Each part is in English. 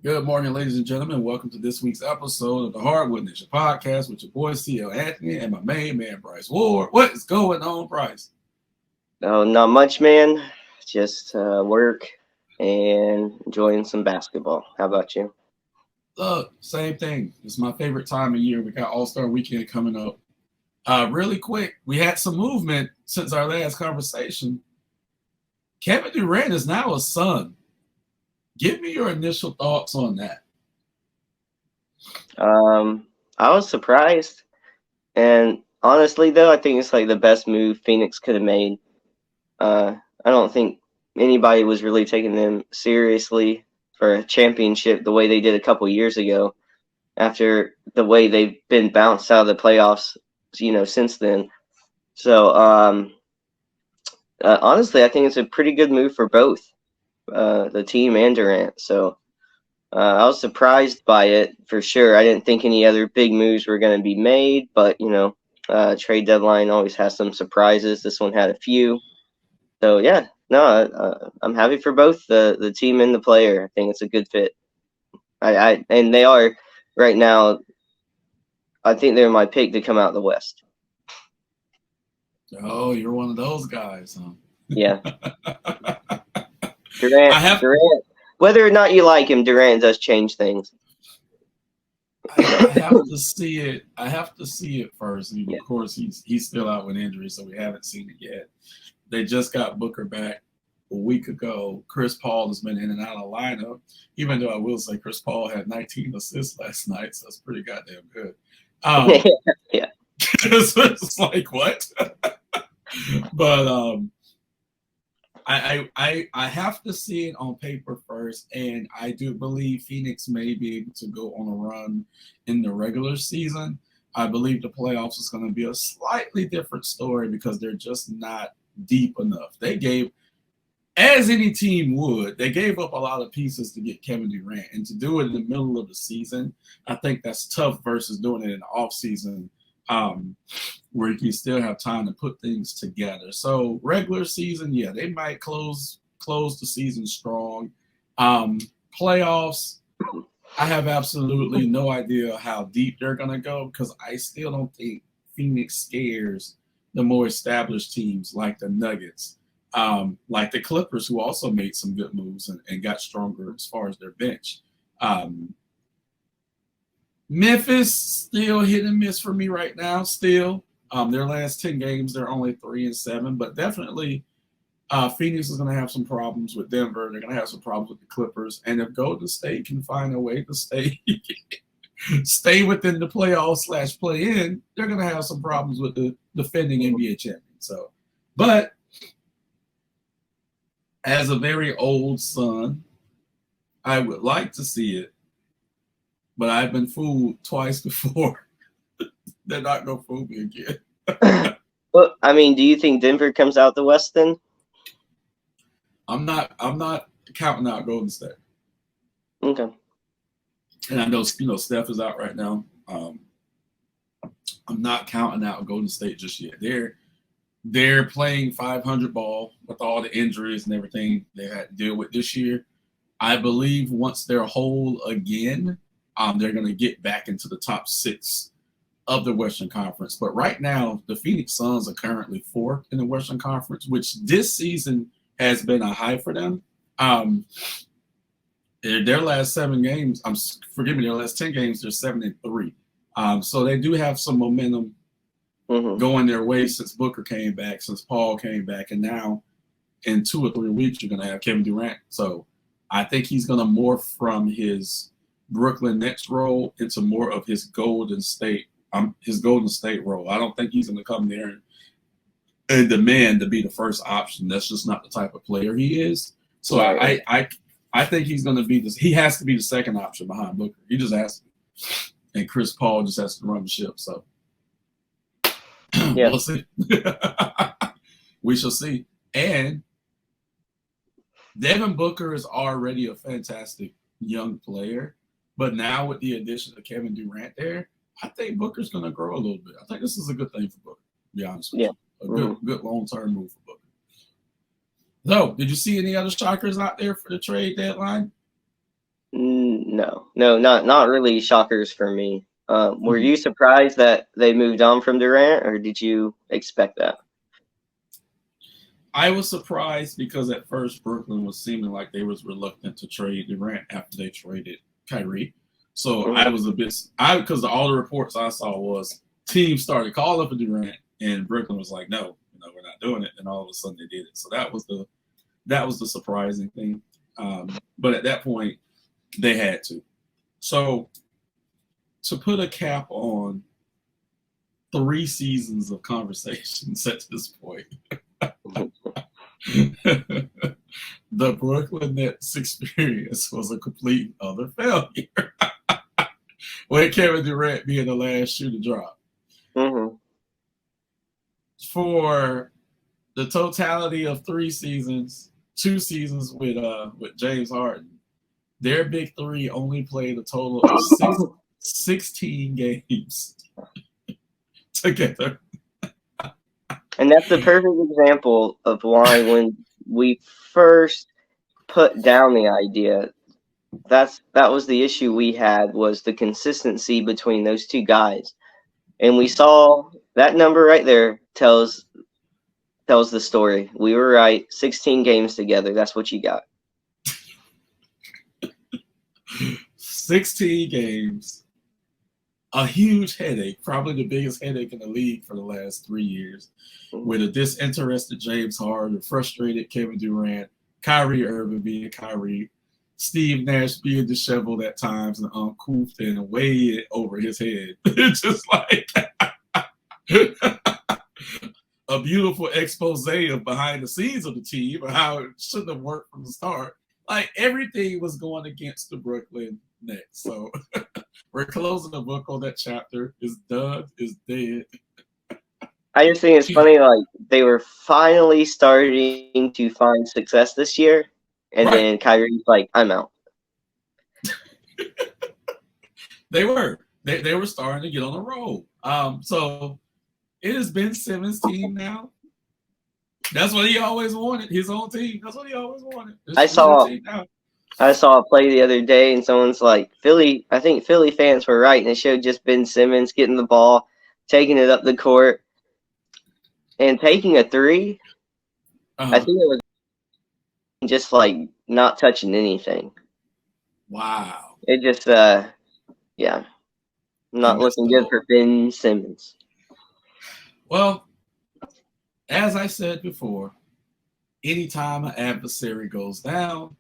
Good morning, ladies and gentlemen. Welcome to this week's episode of the Hardwood Nation podcast with your boy CL Anthony and my main man Bryce Ward. What is going on, Bryce? Oh, not much, man. Just work and enjoying some basketball. How about you? Look, same thing. It's my favorite time of year. We got All-Star Weekend coming up. Really quick, we had some movement since our last conversation. Kevin Durant is now a Sun. Give me your initial thoughts on that. I was surprised, and honestly, though, I think it's like the best move Phoenix could have made. I don't think anybody was really taking them seriously for a championship the way they did a couple years ago. After the way they've been bounced out of the playoffs, since then. So, honestly, I think it's a pretty good move for both the team and Durant. So I was surprised by it for sure. I didn't think any other big moves were going to be made, but trade deadline always has some surprises. This one had a few. So yeah, no, I'm happy for both the team and the player. I think it's a good fit. And they are right now. I think they're my pick to come out of the West. Oh, you're one of those guys, huh? Yeah, I have Durant. Whether or not you like him, Durant does change things. I have to see it. I have to see it first. And Yeah. of course, he's still out with injury, so we haven't seen it yet. They just got Booker back a week ago. Chris Paul has been in and out of the lineup, even though I will say Chris Paul had 19 assists last night, so that's pretty goddamn good. Yeah. It's like what? But I have to see it on paper first, and I do believe Phoenix may be able to go on a run in the regular season. I believe the playoffs is going to be a slightly different story because they're just not deep enough. They gave, as any team would, they gave up a lot of pieces to get Kevin Durant, and to do it in the middle of the season, I think that's tough versus doing it in the off season. Where you can still have time to put things together. So regular season, yeah, they might close the season strong. Playoffs, I have absolutely no idea how deep they're gonna go because I still don't think Phoenix scares the more established teams like the Nuggets, like the Clippers, who also made some good moves and got stronger as far as their bench. Memphis still hit and miss for me right now. Still, their last 10 games, they're only 3-7, but definitely Phoenix is going to have some problems with Denver. They're going to have some problems with the Clippers, and if Golden State can find a way to stay within the playoffs / play in, they're going to have some problems with the defending NBA champion. So, but as a very old son, I would like to see it, but I've been fooled twice before. They're not going to fool me again. Well, I mean, do you think Denver comes out the West then? I'm not counting out Golden State. Okay. And I know Steph is out right now. I'm not counting out Golden State just yet. They're playing 500 ball with all the injuries and everything they had to deal with this year. I believe once they're whole again, they're going to get back into the top 6 of the Western Conference. But right now, the Phoenix Suns are currently 4th in the Western Conference, which this season has been a high for them. Their last 7 games, their last 10 games, they're 7-3. So they do have some momentum going their way since Booker came back, since Paul came back, and now in 2 or 3 weeks you're going to have Kevin Durant. So I think he's going to morph from his Brooklyn Nets role into more of his Golden State role. I don't think he's going to come there and demand to be the first option. That's just not the type of player he is. So right. I think he's going to be he has to be the second option behind Booker. He just has to. And Chris Paul just has to run the ship. So yeah. We'll see. We shall see. And Devin Booker is already a fantastic young player. But now with the addition of Kevin Durant there, I think Booker's going to grow a little bit. I think this is a good thing for Booker, to be honest with you. A good long-term move for Booker. So, did you see any other shockers out there for the trade deadline? No, not really shockers for me. Were Mhm. you surprised that they moved on from Durant, or did you expect that? I was surprised because at first Brooklyn was seeming like they was reluctant to trade Durant after they traded Kyrie. So I Hmm. was a bit because all the reports I saw was teams started calling for Durant and Brooklyn was like, no, we're not doing it. And all of a sudden they did it. So that was the surprising thing. But at that point they had to. So to put a cap on 3 seasons of conversations at this point. The Brooklyn Nets experience was a complete other failure. With Kevin Durant being the last shoe to drop. Hmm. For the totality of 3 seasons, 2 seasons with James Harden, their big three only played a total of 16 games together. And that's the perfect example of why when we first put down the idea, that was the issue we had, was the consistency between those two guys. And we saw that number right there tells the story. We were right. 16 games together. That's what you got. 16 games, a huge headache, probably the biggest headache in the league for the last 3 years, with a disinterested James Harden, a frustrated Kevin Durant, Kyrie Irving being Kyrie, Steve Nash being disheveled at times and uncouth and way over his head. It's just like a beautiful expose of behind the scenes of the team and how it shouldn't have worked from the start. Like everything was going against the Brooklyn Nets. So we're closing the book on that chapter. It's done. It's dead. I just think it's funny, like they were finally starting to find success this year, and Right. then Kyrie's like, "I'm out." They were. They were starting to get on a roll. So it has been Simmons' team now. That's what he always wanted. His own team. That's what he always wanted. It's I your saw team now. I saw a play the other day, and someone's like, "Philly." I think Philly fans were right, and it showed just Ben Simmons getting the ball, taking it up the court, and taking a three. I Uh-huh. think it was just like not touching anything. Wow. It just, yeah, He not missed looking the good boat. for Ben Simmons. Well, as I said before, anytime an adversary goes down,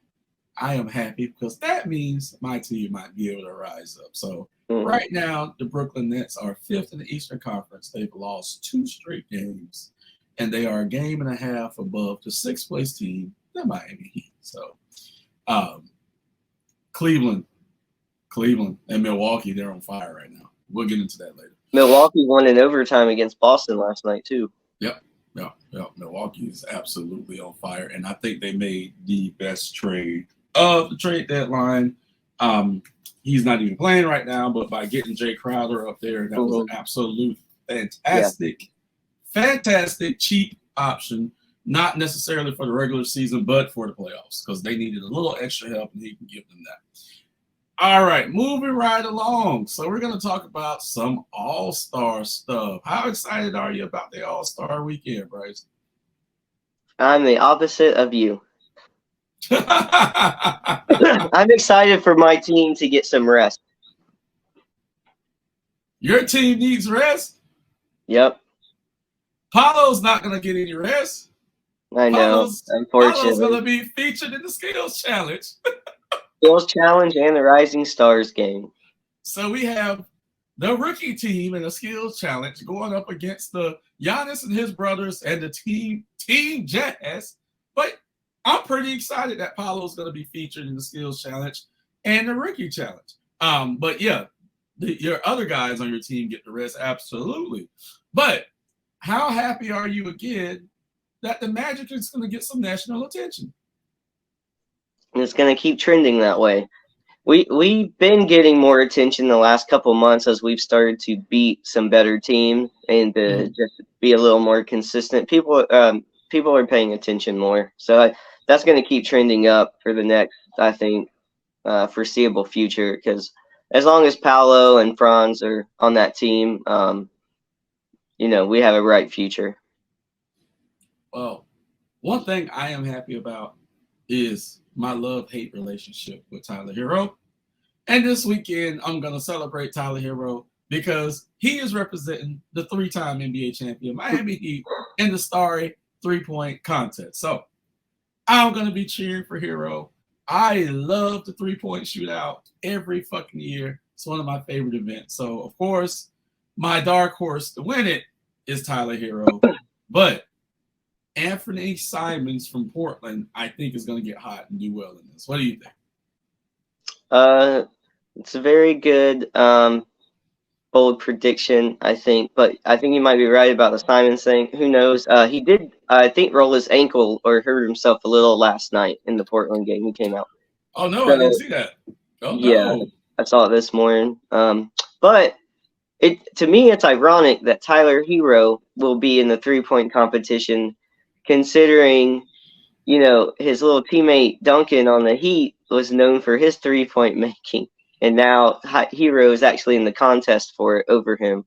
I am happy because that means my team might be able to rise up. So Mm. right now, the Brooklyn Nets are fifth in the Eastern Conference. They've lost 2 straight games, and they are a game and a half above the sixth place team, the Miami Heat. So um, Cleveland, and Milwaukee, they're on fire right now. We'll get into that later. Milwaukee won in overtime against Boston last night too. Yep. Milwaukee is absolutely on fire, and I think they made the best trade of the trade deadline. He's not even playing right now, but by getting Jay Crowder up there, that was an Mm-hmm. absolute Yeah, fantastic, cheap option. Not necessarily for the regular season, but for the playoffs because they needed a little extra help, and he can give them that. All right, moving right along. So we're going to talk about some All-Star stuff. How excited are you about the All-Star weekend, Bryce? I'm the opposite of you. Your I'm excited for my team to get some rest. team needs rest. Yep, Paolo's not going to get any rest. I know. Paolo's going to Unfortunately, be featured in the skills challenge. Skills Challenge and the Rising Stars game. So we have the rookie team in a skills challenge going up against the Giannis and his brothers and the team Jazz. But I'm pretty excited that Paolo's going to be featured in the skills challenge and the rookie challenge. But yeah, your other guys on your team get the rest, absolutely. But how happy are you again that the Magic is going to get some national attention? And it's going to keep trending that way. We've been getting more attention the last couple months as we've started to beat some better teams and to just be a little more consistent. People are paying attention more, so that's going to keep trending up for the next, I think, foreseeable future, because as long as Paolo and Franz are on that team, we have a bright future. Well, one thing I am happy about is my love-hate relationship with Tyler Hero. And this weekend, I'm going to celebrate Tyler Hero because he is representing the 3-time NBA champion Miami Heat in the Starry 3-point contest. So I'm going to be cheering for Hero. I love the 3-point shootout every fucking year. It's one of my favorite events. So, of course, my dark horse to win it is Tyler Hero. But Anthony Simons from Portland, I think, is going to get hot and do well in this. What do you think? It's a very good, bold prediction, I think. But I think you might be right about the Simons thing. Who knows? He did, I think, roll his ankle or hurt himself a little last night in the Portland game. He came out. Oh, no, I didn't see that. Oh, yeah, no. I saw it this morning. But to me, it's ironic that Tyler Hero will be in the 3-point competition, considering, his little teammate Duncan on the Heat was known for his 3-point making, and now Hero is actually in the contest for it over him.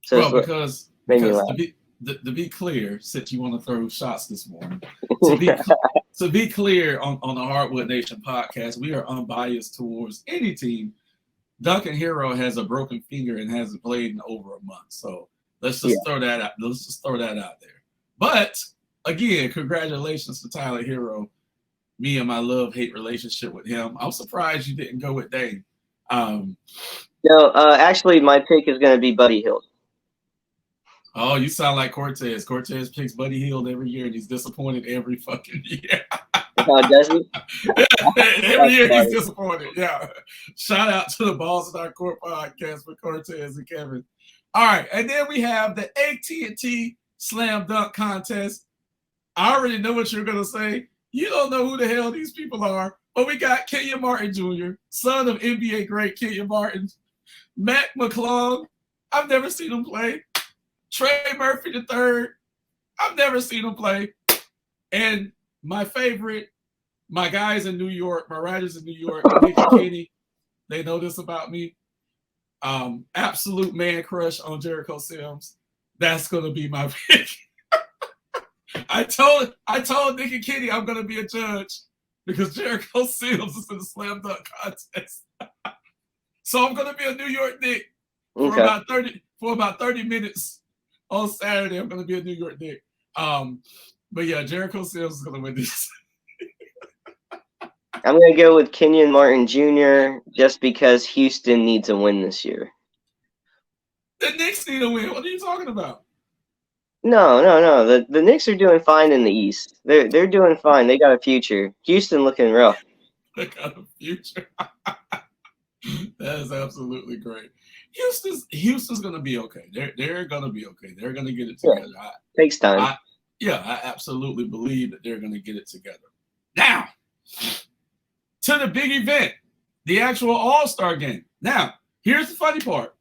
So well, because to be clear, since you want to throw shots this morning, to be clear on the Hardwood Nation podcast, we are unbiased towards any team. Duncan Hero has a broken finger and hasn't played in over a month. So let's just throw that out. Let's just throw that out there. But again, congratulations to Tyler Hero. Me and my love-hate relationship with him. I'm surprised you didn't go with Dame. No, actually, my pick is going to be Buddy Hield. Oh, you sound like Cortez. Cortez picks Buddy Hield every year, and he's disappointed every fucking year. Does he? Every year he's disappointed. Yeah. Shout out to the Balls in Our Court podcast with Cortez and Kevin. All right, and then we have the AT&T Slam Dunk Contest. I already know what you're going to say. You don't know who the hell these people are, but we got Kenyon Martin Jr., son of NBA great Kenyon Martin. Mac McClung, I've never seen him play. Trey Murphy III, I've never seen him play. And my favorite, my guys in New York, my writers in New York, Nick and Kenny, they know this about me. Absolute man crush on Jericho Sims. That's going to be my pick. I told Nick and Kenny I'm going to be a judge because Jericho Sims is in the slam dunk contest. So I'm going to be a New York Knick for about 30 minutes on Saturday. I'm going to be a New York Knick. But yeah, Jericho Sims is going to win this. I'm going to go with Kenyon Martin Jr. just because Houston needs a win this year. The Knicks need a win. What are you talking about? No. The Knicks are doing fine in the East. They're doing fine. They got a future. Houston looking rough. They got a future. That is absolutely great. Houston's going to be okay. They're going to be okay. They're going to get it together. Yeah. Takes time. I absolutely believe that they're going to get it together. Now, to the big event, the actual All-Star game. Now, here's the funny part.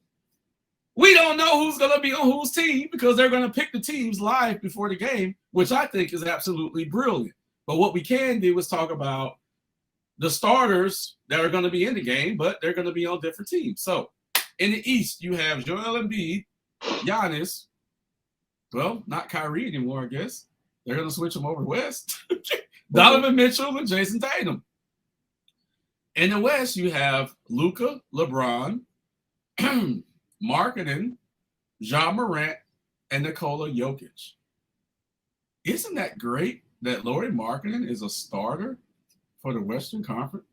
We don't know who's going to be on whose team because they're going to pick the teams live before the game, which I think is absolutely brilliant. But what we can do is talk about the starters that are going to be in the game, but they're going to be on different teams. So, in the East, you have Joel Embiid, Giannis. Well, not Kyrie anymore, I guess. They're going to switch them over west. Donovan Mitchell and Jason Tatum. In the West, you have Luka, LeBron, Markkanen, Ja Morant, and Nikola Jokic. Isn't that great that Lauri Markkanen is a starter for the Western Conference?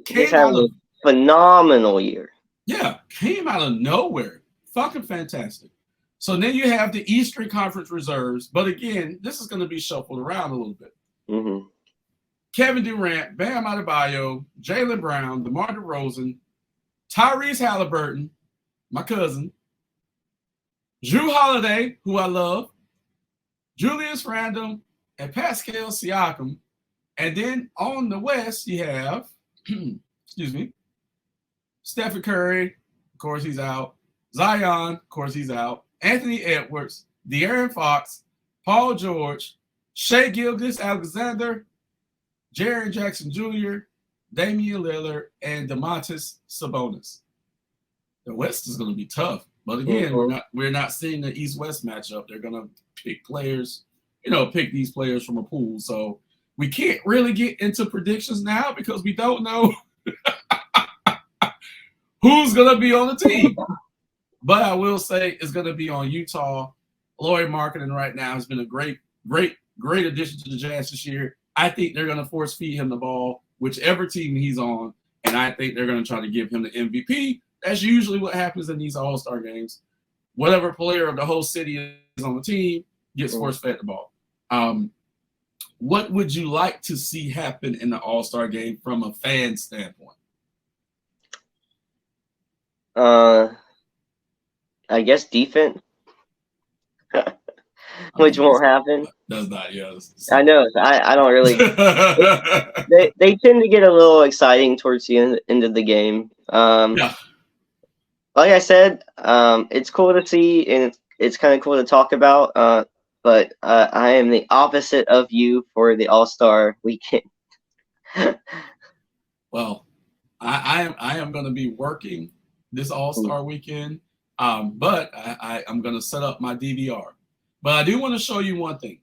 He's having a phenomenal year. Yeah, came out of nowhere. Fucking fantastic. So then you have the Eastern Conference reserves, but again, this is going to be shuffled around a little bit. Mm-hmm. Kevin Durant, Bam Adebayo, Jaylen Brown, DeMar DeRozan, Tyrese Halliburton, my cousin, Jrue Holiday, who I love, Julius Randle, and Pascal Siakam. And then on the West, you have, Stephen Curry, of course he's out. Zion, of course he's out. Anthony Edwards, De'Aaron Fox, Paul George, Shai Gilgeous-Alexander, Jaren Jackson Jr., Damian Lillard, and Domantas Sabonis. The West is going to be tough, but again, we're not seeing the East-West matchup. They're going to pick players, pick these players from a pool. So we can't really get into predictions now because we don't know who's going to be on the team. But I will say it's going to be on Utah. Lauri Markkanen right now has been a great addition to the Jazz this year. I think they're going to force feed him the ball, whichever team he's on, and I think they're going to try to give him the MVP. That's usually what happens in these All-Star games. Whatever player of the whole city is on the team gets force-fed the ball. What would you like to see happen in the All-Star game from a fan standpoint? I guess defense, which won't happen. Does not, yes. I know. I don't really. they tend to get a little exciting towards the end of the game. Yeah. Like I said, it's cool to see, and it's kind of cool to talk about. But I am the opposite of you for the All-Star weekend. Well, I am going to be working this All-Star weekend, but I'm going to set up my DVR. But I do want to show you one thing.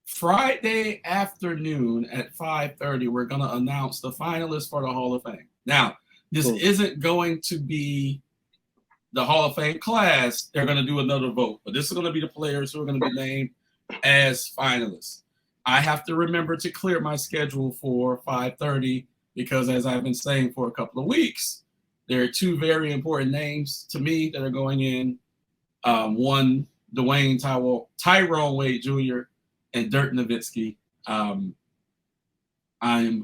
Friday afternoon at 5:30, we're going to announce the finalists for the Hall of Fame. Now, this isn't going to be the Hall of Fame class. They're going to do another vote, but this is going to be the players who are going to be named as finalists. I have to remember to clear my schedule for 5:30 because, as I've been saying for a couple of weeks, there are two very important names to me that are going in. One, Dwayne Tyrone Wade Jr. and Dirk Nowitzki. I'm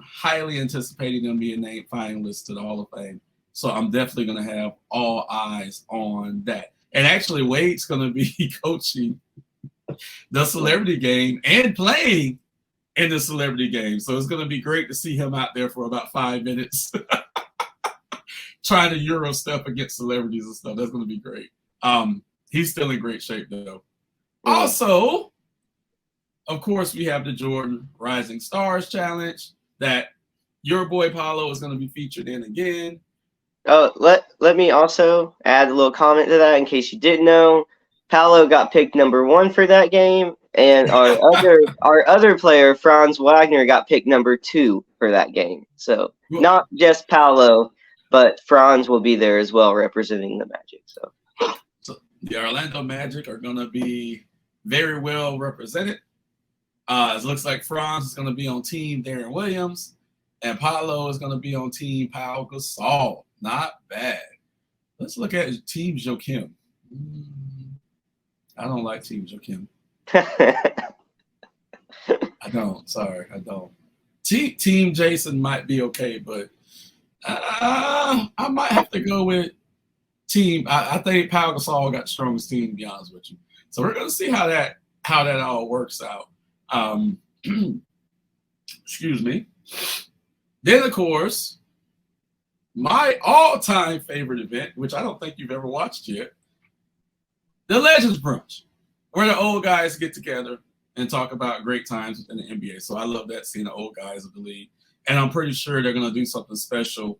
highly anticipating them being named finalists to the Hall of Fame. So I'm definitely going to have all eyes on that. And actually, Wade's going to be coaching the celebrity game and playing in the celebrity game. So it's going to be great to see him out there for about 5 minutes trying to Euro step against celebrities and stuff. That's going to be great. He's still in great shape, though. Also, of course, we have the Jordan Rising Stars Challenge that your boy Paolo is going to be featured in again. Oh, let me also add a little comment to that in case you didn't know. Paolo got picked number 1 for that game, and our other player, Franz Wagner, got picked number 2 for that game. So not just Paolo, but Franz will be there as well, representing the Magic. So the Orlando Magic are going to be very well represented. It looks like Franz is going to be on Team Darren Williams, and Paolo is going to be on Team Pau Gasol. Not bad. Let's look at Team Joakim. I don't like Team Joakim. I don't. Sorry, I don't. Team Jason might be okay, but I might have to go with Team. I think Pau Gasol got the strongest team, to be honest with you. So we're going to see how that all works out. Excuse me. Then, of course, my all-time favorite event, which I don't think you've ever watched yet, the Legends Brunch, where the old guys get together and talk about great times in the NBA. So I love that, seeing the old guys of the league. And I'm pretty sure they're going to do something special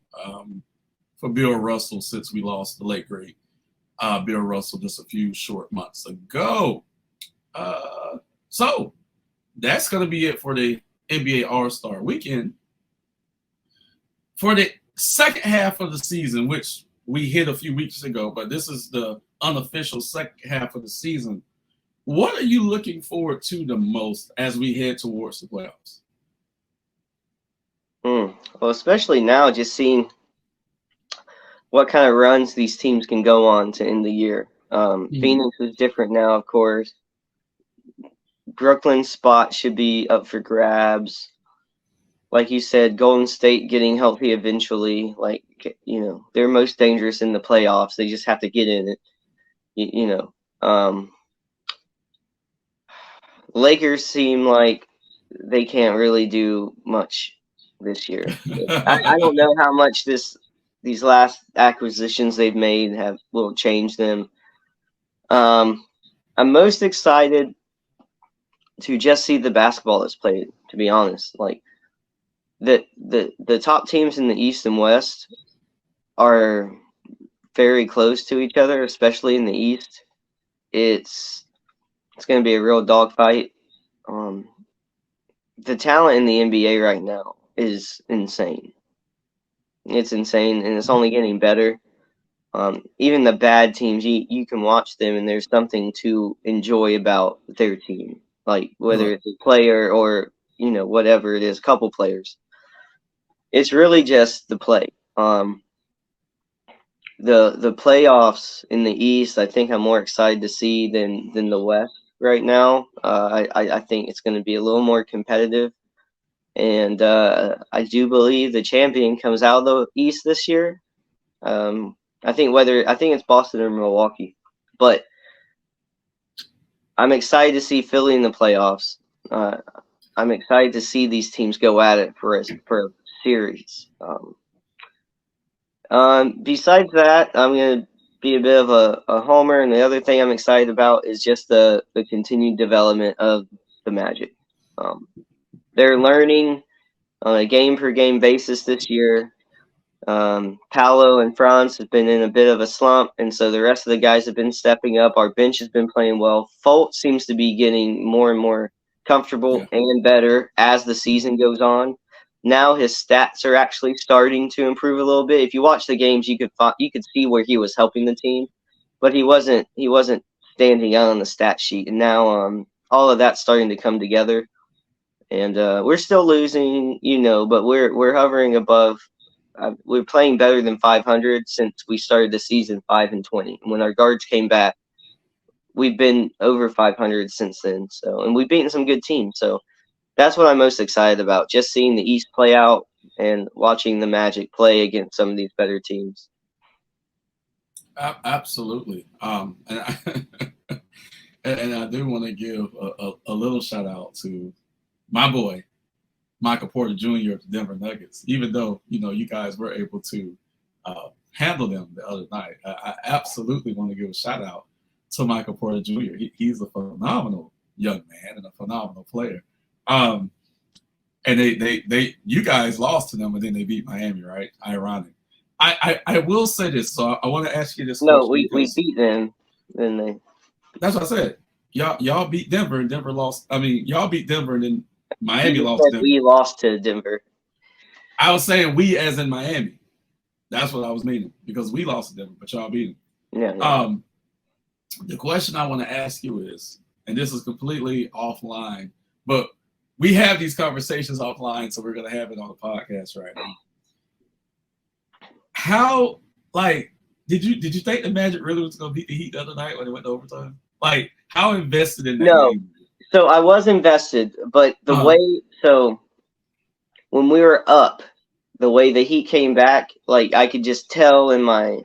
for Bill Russell, since we lost the late, great Bill Russell just a few short months ago. So that's going to be it for the NBA All-Star Weekend. For the second half of the season, which we hit a few weeks ago, but this is the unofficial second half of the season, what are you looking forward to the most as we head towards the playoffs? Well, especially now, just seeing what kind of runs these teams can go on to end the year. Phoenix is different now, of course. Brooklyn's spot should be up for grabs. Like you said, Golden State getting healthy eventually. Like, they're most dangerous in the playoffs. They just have to get in it. Lakers seem like they can't really do much this year. I don't know how much these last acquisitions they've made will change them. I'm most excited to just see the basketball that's played, to be honest. Like, the top teams in the East and West are very close to each other, especially in the East. It's going to be a real dogfight. The talent in the NBA right now is insane. It's insane, and it's only getting better. Even the bad teams, you can watch them, and there's something to enjoy about their team. Like whether it's a player or whatever it is, a couple players. It's really just the play. The playoffs in the East, I think I'm more excited to see than the West right now. I think it's going to be a little more competitive, and I do believe the champion comes out of the East this year. I think it's Boston or Milwaukee, but I'm excited to see Philly in the playoffs. I'm excited to see these teams go at it for a series. Besides that, I'm going to be a bit of a homer, and the other thing I'm excited about is just the continued development of the Magic. They're learning on a game-per-game basis this year. Paolo and Franz have been in a bit of a slump, and so the rest of the guys have been stepping up. Our bench has been playing well. Fultz seems to be getting more and more comfortable and better as the season goes on. Now his stats are actually starting to improve a little bit. If you watch the games, you could see where he was helping the team, but he wasn't standing out on the stat sheet. And now all of that's starting to come together. And we're still losing, but we're hovering above. We're playing better than 500 since we started the season 5-20. And when our guards came back, we've been over 500 since then. So, and we've beaten some good teams. So that's what I'm most excited about, just seeing the East play out and watching the Magic play against some of these better teams. Absolutely. And I do want to give a little shout out to my boy, Michael Porter Jr. of the Denver Nuggets, even though, you guys were able to handle them the other night. I absolutely want to give a shout out to Michael Porter Jr. He's a phenomenal young man and a phenomenal player. And you guys lost to them, and then they beat Miami, right? Ironic. I will say this, so I want to ask you this. No, we beat them, didn't they? That's what I said. Y'all beat Denver, and Denver lost. I mean, y'all beat Denver, and then Miami lost to Denver. We lost to Denver. I was saying we as in Miami. That's what I was meaning, because we lost to Denver, but y'all beat them. Yeah. The question I want to ask you is, and this is completely offline, but we have these conversations offline, so we're going to have it on the podcast right now. How, did you think the Magic really was going to beat the Heat the other night when it went to overtime? How invested in that game? So I was invested, but the way, when we were up, the way the Heat came back, I could just tell in my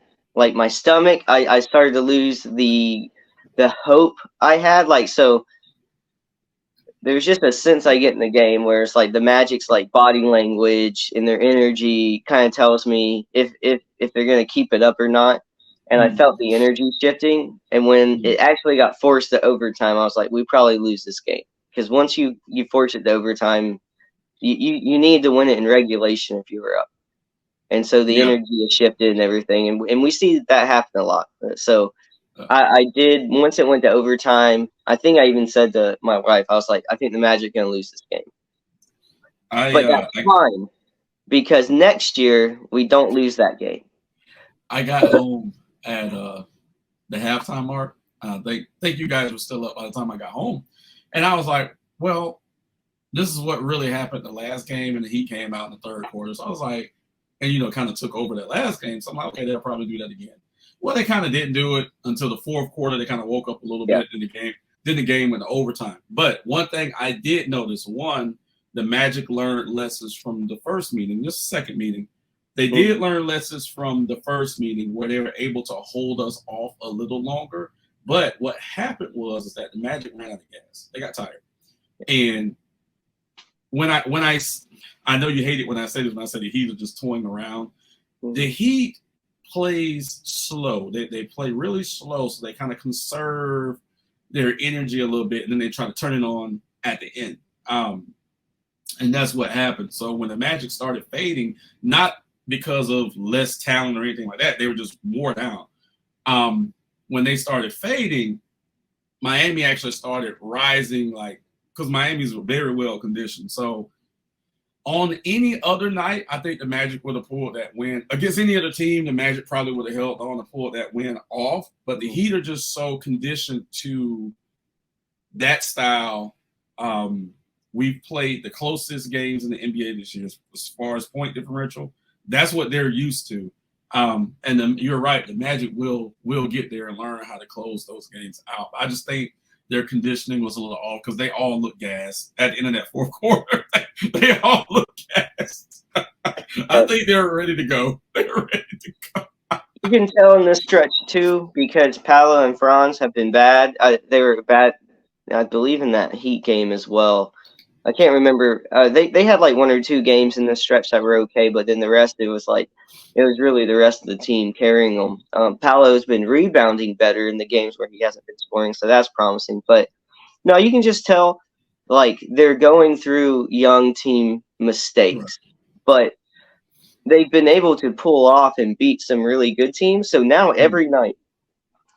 stomach, I started to lose the hope I had. So there's just a sense I get in the game where it's the Magic's body language and their energy kind of tells me if they're going to keep it up or not. And I felt the energy shifting. And when it actually got forced to overtime, I was like, we probably lose this game. Because once you force it to overtime, you need to win it in regulation if you were up. And so the energy has shifted and everything. And we see that happen a lot. So I did, once it went to overtime, I think I even said to my wife, I was like, I think the Magic are going to lose this game. But that's fine, because next year we don't lose that game. I got home at the halftime mark. I think you guys were still up by the time I got home. And I was like, well, this is what really happened the last game, and the Heat came out in the third quarter. So I was like, and, kind of took over that last game. So I'm like, okay, they'll probably do that again. Well, they kind of didn't do it until the fourth quarter. They kind of woke up a little bit in the game. Then the game went to overtime. But one thing I did notice, the Magic learned lessons from the first meeting, this second meeting. They did learn lessons from the first meeting where they were able to hold us off a little longer. But what happened was that the Magic ran out of gas. They got tired. And when I know you hate it when I say this, when I say the Heat are just toying around. The Heat plays slow. They play really slow, so they kind of conserve their energy a little bit, and then they try to turn it on at the end. And that's what happened. So when the Magic started fading, not because of less talent or anything like that, they were just wore down. When they started fading, Miami actually started rising, like, because Miami's very well conditioned. So on any other night, I think the Magic would have pulled that win. Against any other team, the Magic probably would have held on to pull that win off. But the Heat are just so conditioned to that style. We've played the closest games in the NBA this year as far as point differential. That's what they're used to. You're right, the Magic will get there and learn how to close those games out. I just think their conditioning was a little off because they all look gassed at the end of that fourth quarter. They all look gassed. I think they're ready to go. They're ready to go. You can tell in this stretch too, because Paolo and Franz have been bad. They were bad, I believe, in that Heat game as well. I can't remember. They had like 1 or 2 games in this stretch that were okay, but then the rest it was really the rest of the team carrying them. Paolo's been rebounding better in the games where he hasn't been scoring, so that's promising. But no, you can just tell like they're going through young team mistakes, but they've been able to pull off and beat some really good teams. So now every night,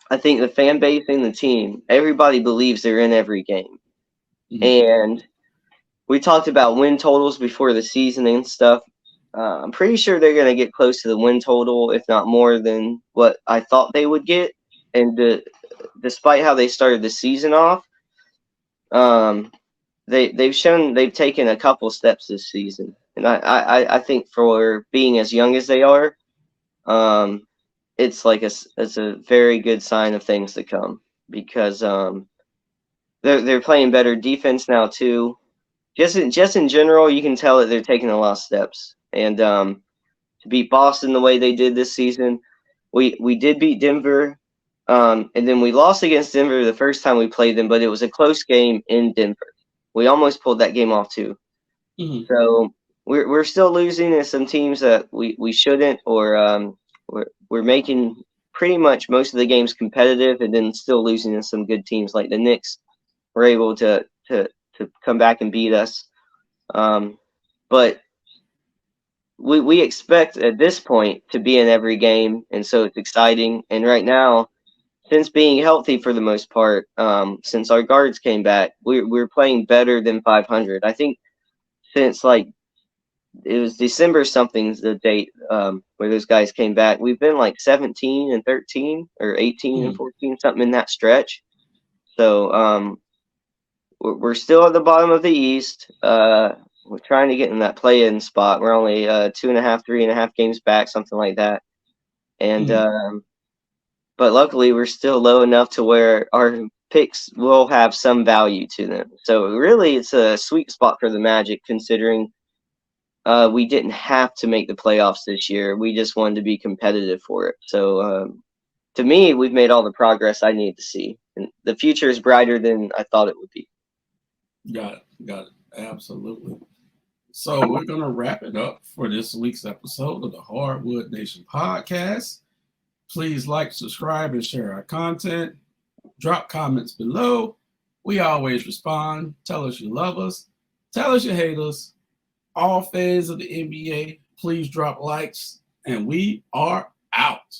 I think the fan base and the team, everybody believes they're in every game. And we talked about win totals before the season and stuff. I'm pretty sure they're going to get close to the win total, if not more than what I thought they would get. And despite how they started the season off, they've shown they've taken a couple steps this season. And I think for being as young as they are, it's a very good sign of things to come, because they're playing better defense now too. Just in general, you can tell that they're taking a lot of steps. And to beat Boston the way they did this season, we did beat Denver, and then we lost against Denver the first time we played them, but it was a close game in Denver. We almost pulled that game off too. So we're still losing to some teams that we shouldn't, or we're making pretty much most of the games competitive, and then still losing to some good teams like the Knicks. We're able to come back and beat us. But we expect at this point to be in every game, and so it's exciting. And right now, since being healthy for the most part, since our guards came back, we're playing better than 500. I think since it was December something's the date where those guys came back, we've been like 17 and 13 or 18 and 14, something in that stretch. So we're still at the bottom of the East. We're trying to get in that play-in spot. We're only 2.5, 3.5 games back, something like that. And but luckily, we're still low enough to where our picks will have some value to them. So really, it's a sweet spot for the Magic, considering we didn't have to make the playoffs this year. We just wanted to be competitive for it. So to me, we've made all the progress I need to see. And the future is brighter than I thought it would be. Got it. Absolutely. So we're going to wrap it up for this week's episode of the Hardwood Nation podcast. Please like, subscribe, and share our content. Drop comments below. We always respond. Tell us you love us. Tell us you hate us. All fans of the NBA, please drop likes. And we are out.